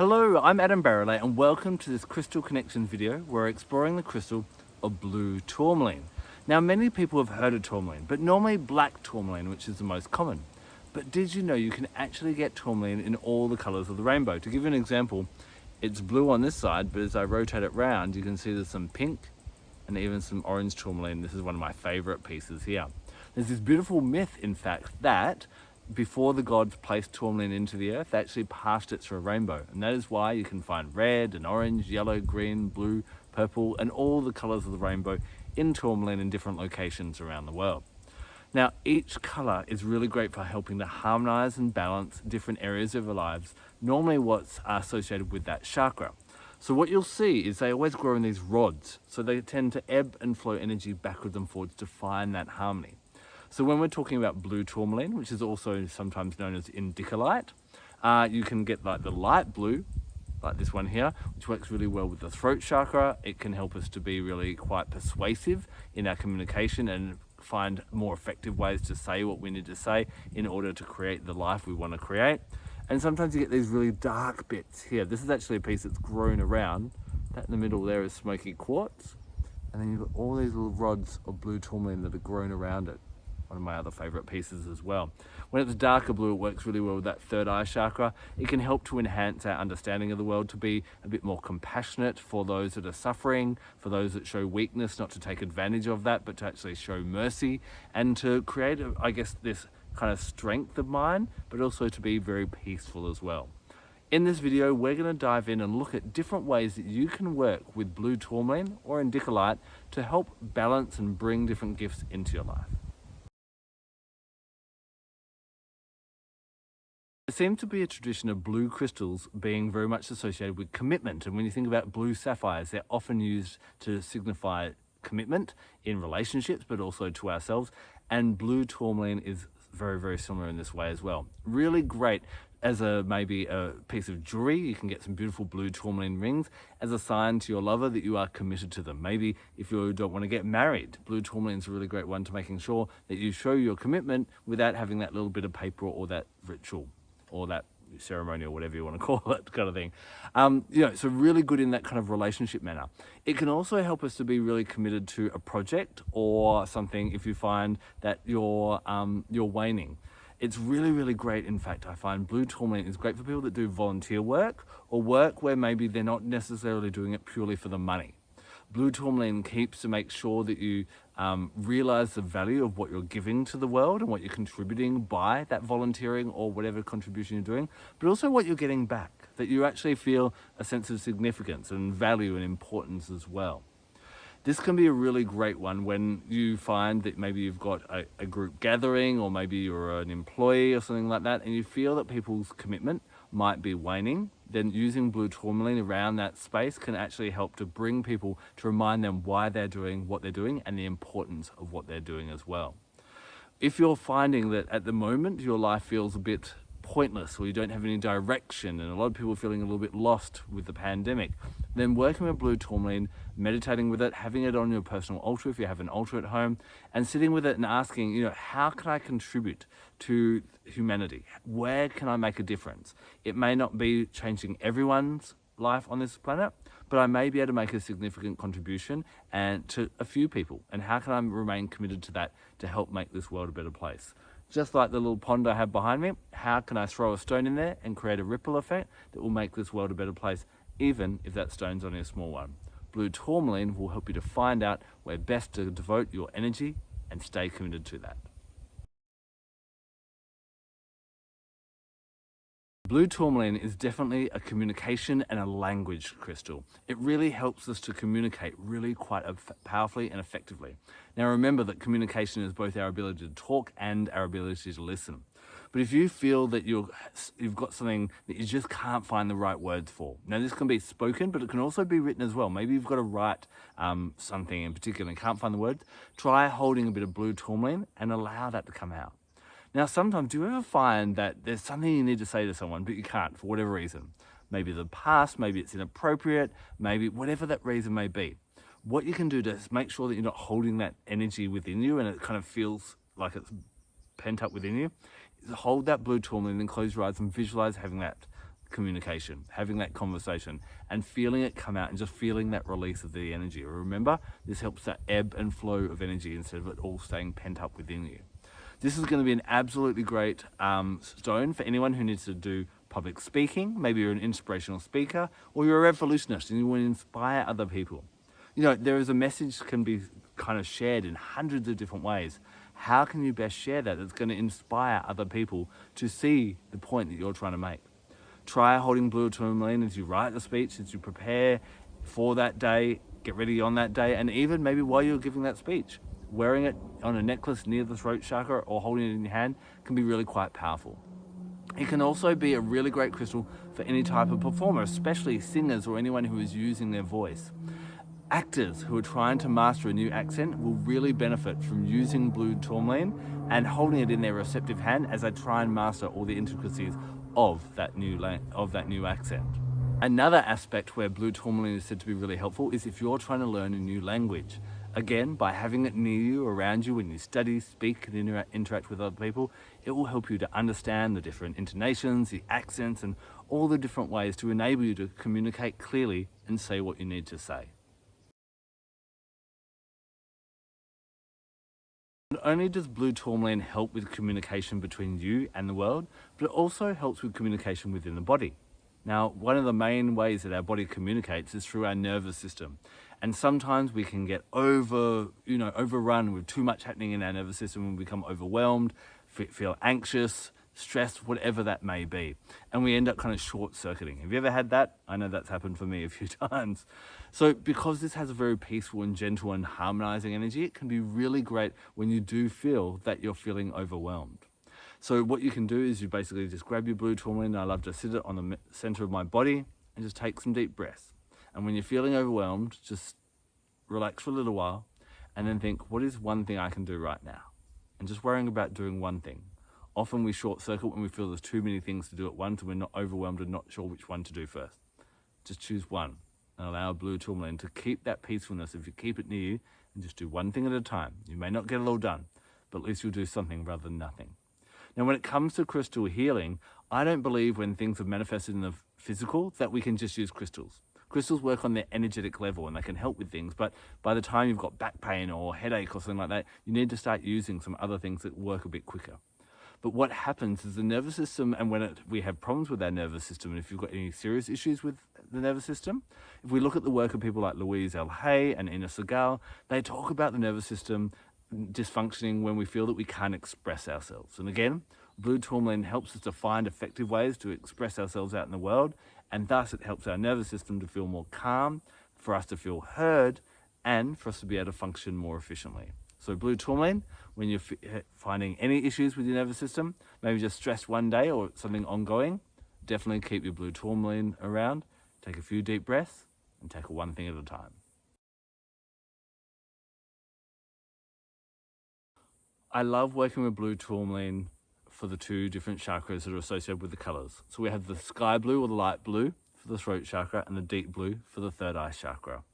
Hello, I'm Adam Barralet and welcome to this Crystal Connections video where we're exploring the crystal of Blue Tourmaline. Now many people have heard of tourmaline, but normally black tourmaline, which is the most common. But did you know you can actually get tourmaline in all the colours of the rainbow? To give you an example, it's blue on this side, but as I rotate it round, you can see there's some pink and even some orange tourmaline. This is one of my favourite pieces here. There's this beautiful myth, in fact, that before the gods placed tourmaline into the earth, they actually passed it through a rainbow. And that is why you can find red and orange, yellow, green, blue, purple, and all the colours of the rainbow in tourmaline in different locations around the world. Now, each colour is really great for helping to harmonise and balance different areas of our lives, normally what's associated with that chakra. So what you'll see is they always grow in these rods, so they tend to ebb and flow energy backwards and forwards to find that harmony. So when we're talking about blue tourmaline, which is also sometimes known as Indicolite, you can get like the light blue, like this one here, which works really well with the throat chakra. It can help us to be really quite persuasive in our communication and find more effective ways to say what we need to say in order to create the life we want to create. And sometimes you get these really dark bits here. This is actually a piece that's grown around. That in the middle there is smoky quartz. And then you've got all these little rods of blue tourmaline that are grown around it. One of my other favorite pieces as well. When it's darker blue, it works really well with that third eye chakra. It can help to enhance our understanding of the world, to be a bit more compassionate for those that are suffering, for those that show weakness, not to take advantage of that, but to actually show mercy and to create, I guess, this kind of strength of mind, but also to be very peaceful as well. In this video, we're going to dive in and look at different ways that you can work with blue tourmaline or Indicolite to help balance and bring different gifts into your life. There seems to be a tradition of blue crystals being very much associated with commitment. And when you think about blue sapphires, they're often used to signify commitment in relationships, but also to ourselves. And blue tourmaline is very, very similar in this way as well. Really great as maybe a piece of jewelry. You can get some beautiful blue tourmaline rings as a sign to your lover that you are committed to them. Maybe if you don't want to get married, blue tourmaline is a really great one to making sure that you show your commitment without having that little bit of paper or that ritual or that ceremony or whatever you want to call it, kind of thing. So really good in that kind of relationship manner. It can also help us to be really committed to a project or something if you find that you're waning. It's really, really great. In fact, I find blue tourmaline is great for people that do volunteer work or work where maybe they're not necessarily doing it purely for the money. Blue tourmaline keeps to make sure that you realize the value of what you're giving to the world and what you're contributing by that volunteering or whatever contribution you're doing, but also what you're getting back, that you actually feel a sense of significance and value and importance as well. This can be a really great one when you find that maybe you've got a group gathering, or maybe you're an employee or something like that, and you feel that people's commitment might be waning. Then using blue tourmaline around that space can actually help to bring people, to remind them why they're doing what they're doing and the importance of what they're doing as well. If you're finding that at the moment your life feels a bit pointless or you don't have any direction, and a lot of people are feeling a little bit lost with the pandemic, then working with blue tourmaline, meditating with it, having it on your personal altar if you have an altar at home, and sitting with it and asking, how can I contribute to humanity? Where can I make a difference? It may not be changing everyone's life on this planet, but I may be able to make a significant contribution and to a few people. And how can I remain committed to that to help make this world a better place? Just like the little pond I have behind me, how can I throw a stone in there and create a ripple effect that will make this world a better place, even if that stone's only a small one? Blue tourmaline will help you to find out where best to devote your energy and stay committed to that. Blue tourmaline is definitely a communication and a language crystal. It really helps us to communicate really quite powerfully and effectively. Now remember that communication is both our ability to talk and our ability to listen. But if you feel that you've got something that you just can't find the right words for, now this can be spoken, but it can also be written as well. Maybe you've got to write something in particular and can't find the words. Try holding a bit of blue tourmaline and allow that to come out. Now, sometimes, do you ever find that there's something you need to say to someone, but you can't for whatever reason? Maybe the past, maybe it's inappropriate, maybe whatever that reason may be. What you can do to make sure that you're not holding that energy within you and it kind of feels like it's pent up within you, is hold that blue tourmaline and close your eyes and visualize having that communication, having that conversation and feeling it come out and just feeling that release of the energy. Remember, this helps that ebb and flow of energy instead of it all staying pent up within you. This is going to be an absolutely great stone for anyone who needs to do public speaking. Maybe you're an inspirational speaker or you're a revolutionist and you want to inspire other people. You know, there is a message can be kind of shared in hundreds of different ways. How can you best share that that's going to inspire other people to see the point that you're trying to make? Try holding Blue Tourmaline as you write the speech, as you prepare for that day, get ready on that day, and even maybe while you're giving that speech. Wearing it on a necklace near the throat chakra or holding it in your hand can be really quite powerful. It can also be a really great crystal for any type of performer, especially singers or anyone who is using their voice. Actors who are trying to master a new accent will really benefit from using Blue Tourmaline and holding it in their receptive hand as they try and master all the intricacies of that new accent. Another aspect where Blue Tourmaline is said to be really helpful is if you're trying to learn a new language. Again, by having it near you, around you, when you study, speak, and interact with other people, it will help you to understand the different intonations, the accents, and all the different ways to enable you to communicate clearly and say what you need to say. Not only does Blue Tourmaline help with communication between you and the world, but it also helps with communication within the body. Now, one of the main ways that our body communicates is through our nervous system. And sometimes we can get overrun with too much happening in our nervous system and become overwhelmed, feel anxious, stressed, whatever that may be. And we end up kind of short-circuiting. Have you ever had that? I know that's happened for me a few times. So because this has a very peaceful and gentle and harmonizing energy, it can be really great when you do feel that you're feeling overwhelmed. So what you can do is you basically just grab your Blue Tourmaline. I love to sit it on the center of my body and just take some deep breaths. And when you're feeling overwhelmed, just relax for a little while and then think, what is one thing I can do right now? And just worrying about doing one thing. Often we short circuit when we feel there's too many things to do at once and we're not overwhelmed and not sure which one to do first. Just choose one and allow Blue Tourmaline to keep that peacefulness. If you keep it near you and just do one thing at a time, you may not get it all done, but at least you'll do something rather than nothing. Now, when it comes to crystal healing, I don't believe when things have manifested in the physical that we can just use crystals. Crystals work on their energetic level and they can help with things, but by the time you've got back pain or headache or something like that, you need to start using some other things that work a bit quicker. But what happens is the nervous system, and when we have problems with our nervous system, and if you've got any serious issues with the nervous system, if we look at the work of people like Louise L. Hay and Ina Segal, they talk about the nervous system dysfunctioning when we feel that we can't express ourselves. And again, Blue Tourmaline helps us to find effective ways to express ourselves out in the world, and thus it helps our nervous system to feel more calm, for us to feel heard, and for us to be able to function more efficiently. So Blue Tourmaline, when you're finding any issues with your nervous system, maybe just stress one day or something ongoing, definitely keep your Blue Tourmaline around, take a few deep breaths, and tackle one thing at a time. I love working with Blue Tourmaline for the two different chakras that are associated with the colors. So we have the sky blue or the light blue for the throat chakra and the deep blue for the third eye chakra.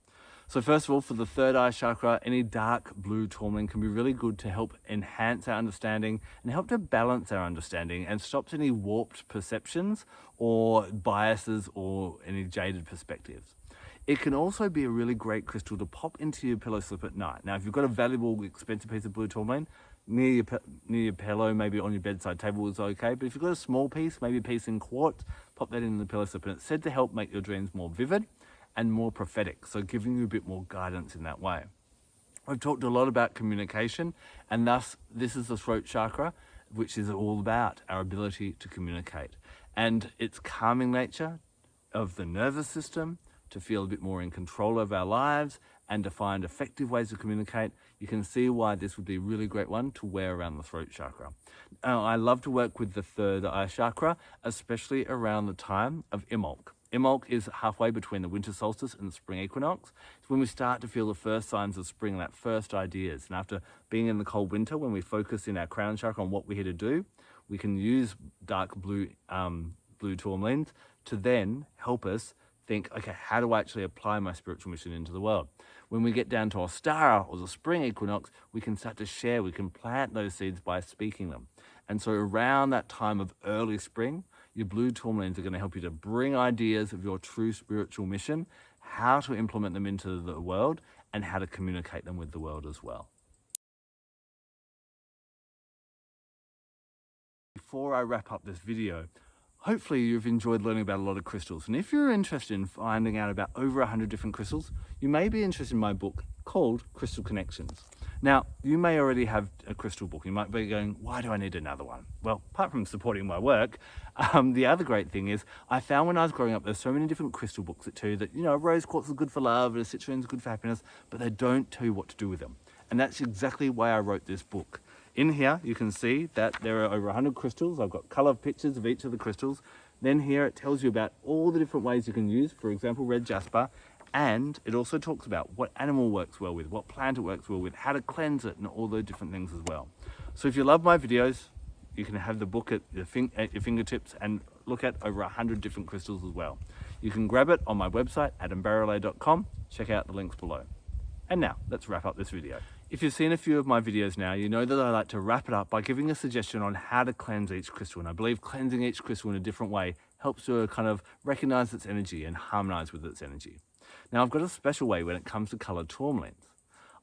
So first of all, for the third eye chakra, any dark blue tourmaline can be really good to help enhance our understanding and help to balance our understanding and stops any warped perceptions or biases or any jaded perspectives. It can also be a really great crystal to pop into your pillow slip at night. Now, if you've got a valuable, expensive piece of blue tourmaline, near your pillow, maybe on your bedside table is okay. But if you've got a small piece, maybe a piece in quartz, pop that in the pillow slip. And it's said to help make your dreams more vivid and more prophetic, so giving you a bit more guidance in that way. We've talked a lot about communication, and thus this is the throat chakra, which is all about our ability to communicate. And its calming nature of the nervous system, to feel a bit more in control of our lives and to find effective ways to communicate. You can see why this would be a really great one to wear around the throat chakra. Now, I love to work with the third eye chakra, especially around the time of Imbolc. Imbolc is halfway between the winter solstice and the spring equinox. It's when we start to feel the first signs of spring, that first ideas. And after being in the cold winter, when we focus in our crown chakra on what we're here to do, we can use dark blue tourmalines to then help us think, okay, how do I actually apply my spiritual mission into the world? When we get down to Ostara or the spring equinox, we can start to share, we can plant those seeds by speaking them. And so around that time of early spring, your blue tourmalines are going to help you to bring ideas of your true spiritual mission, how to implement them into the world, and how to communicate them with the world as well. Before I wrap up this video, hopefully you've enjoyed learning about a lot of crystals. And if you're interested in finding out about over 100 different crystals, you may be interested in my book called Crystal Connections. Now, you may already have a crystal book. You might be going, why do I need another one? Well, apart from supporting my work, the other great thing is I found when I was growing up, there's so many different crystal books that tell you that, rose quartz is good for love, and a citrine is good for happiness, but they don't tell you what to do with them. And that's exactly why I wrote this book. In here, you can see that there are over 100 crystals. I've got color pictures of each of the crystals. Then here it tells you about all the different ways you can use, for example, red jasper. And it also talks about what animal works well with, what plant it works well with, how to cleanse it, and all those different things as well. So if you love my videos, you can have the book at your fingertips and look at over 100 different crystals as well. You can grab it on my website, adambarralet.com. Check out the links below. And now, let's wrap up this video. If you've seen a few of my videos now, you know that I like to wrap it up by giving a suggestion on how to cleanse each crystal. And I believe cleansing each crystal in a different way helps to kind of recognize its energy and harmonize with its energy. Now, I've got a special way when it comes to colored tourmalines.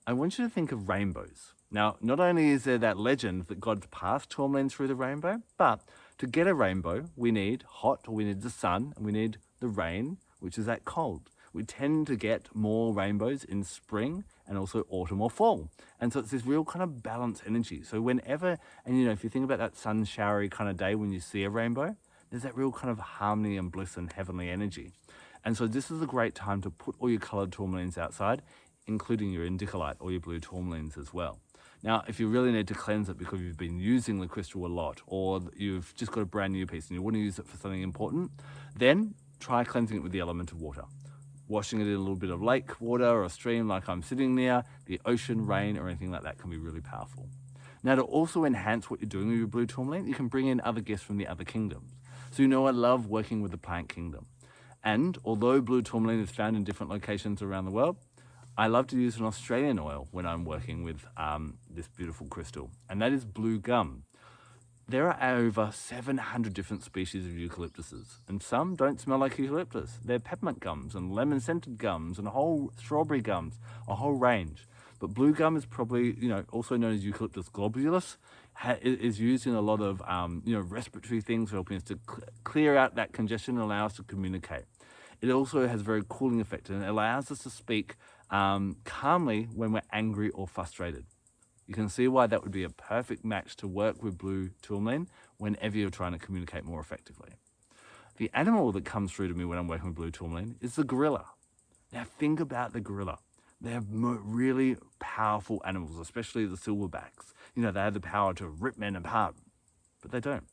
I want you to think of rainbows. Now, not only is there that legend that God passed tourmalines through the rainbow, but to get a rainbow, we need hot, or we need the sun, and we need the rain, which is that cold. We tend to get more rainbows in spring and also autumn or fall. And so it's this real kind of balanced energy. So whenever, and if you think about that sun showery kind of day when you see a rainbow, there's that real kind of harmony and bliss and heavenly energy. And so this is a great time to put all your colored tourmalines outside, including your Indicolite or your blue tourmalines as well. Now, if you really need to cleanse it because you've been using the crystal a lot, or you've just got a brand new piece and you want to use it for something important, then try cleansing it with the element of water. Washing it in a little bit of lake water or a stream like I'm sitting near, the ocean, rain, or anything like that can be really powerful. Now, to also enhance what you're doing with your blue tourmaline, you can bring in other gifts from the other kingdoms. So I love working with the plant kingdom. And although blue tourmaline is found in different locations around the world, I love to use an Australian oil when I'm working with this beautiful crystal, and that is blue gum. There are over 700 different species of eucalyptuses, and some don't smell like eucalyptus. They're peppermint gums and lemon-scented gums and whole strawberry gums, a whole range. But blue gum is probably, also known as Eucalyptus globulus, is used in a lot of, respiratory things, helping us to clear out that congestion and allow us to communicate. It also has a very cooling effect, and it allows us to speak calmly when we're angry or frustrated. You can see why that would be a perfect match to work with blue tourmaline whenever you're trying to communicate more effectively. The animal that comes through to me when I'm working with blue tourmaline is the gorilla. Now think about the gorilla. They're really powerful animals, especially the silverbacks. They have the power to rip men apart, but they don't.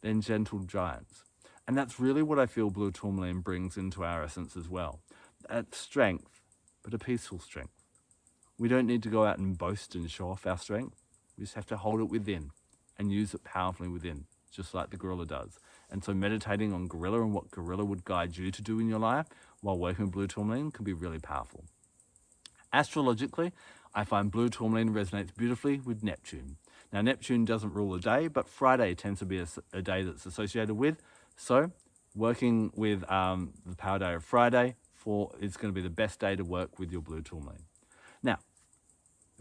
They're gentle giants. And that's really what I feel blue tourmaline brings into our essence as well. That strength, but a peaceful strength. We don't need to go out and boast and show off our strength. We just have to hold it within and use it powerfully within, just like the gorilla does. And so meditating on gorilla and what gorilla would guide you to do in your life while working with blue tourmaline can be really powerful. Astrologically, I find blue tourmaline resonates beautifully with Neptune. Now, Neptune doesn't rule a day, but Friday tends to be a day that's associated with. So working with the power day of Friday is going to be the best day to work with your blue tourmaline. Now,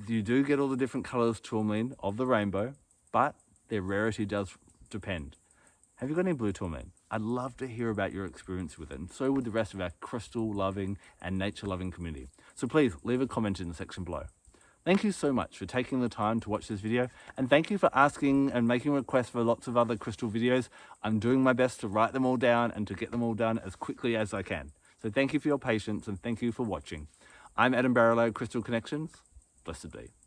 you do get all the different colors tourmaline of the rainbow, but their rarity does depend. Have you got any blue tourmaline? I'd love to hear about your experience with it, and so would the rest of our crystal-loving and nature-loving community. So please leave a comment in the section below. Thank you so much for taking the time to watch this video, and thank you for asking and making requests for lots of other crystal videos. I'm doing my best to write them all down and to get them all done as quickly as I can. So thank you for your patience, and thank you for watching. I'm Adam Barralet, Crystal Connections. Blessed be.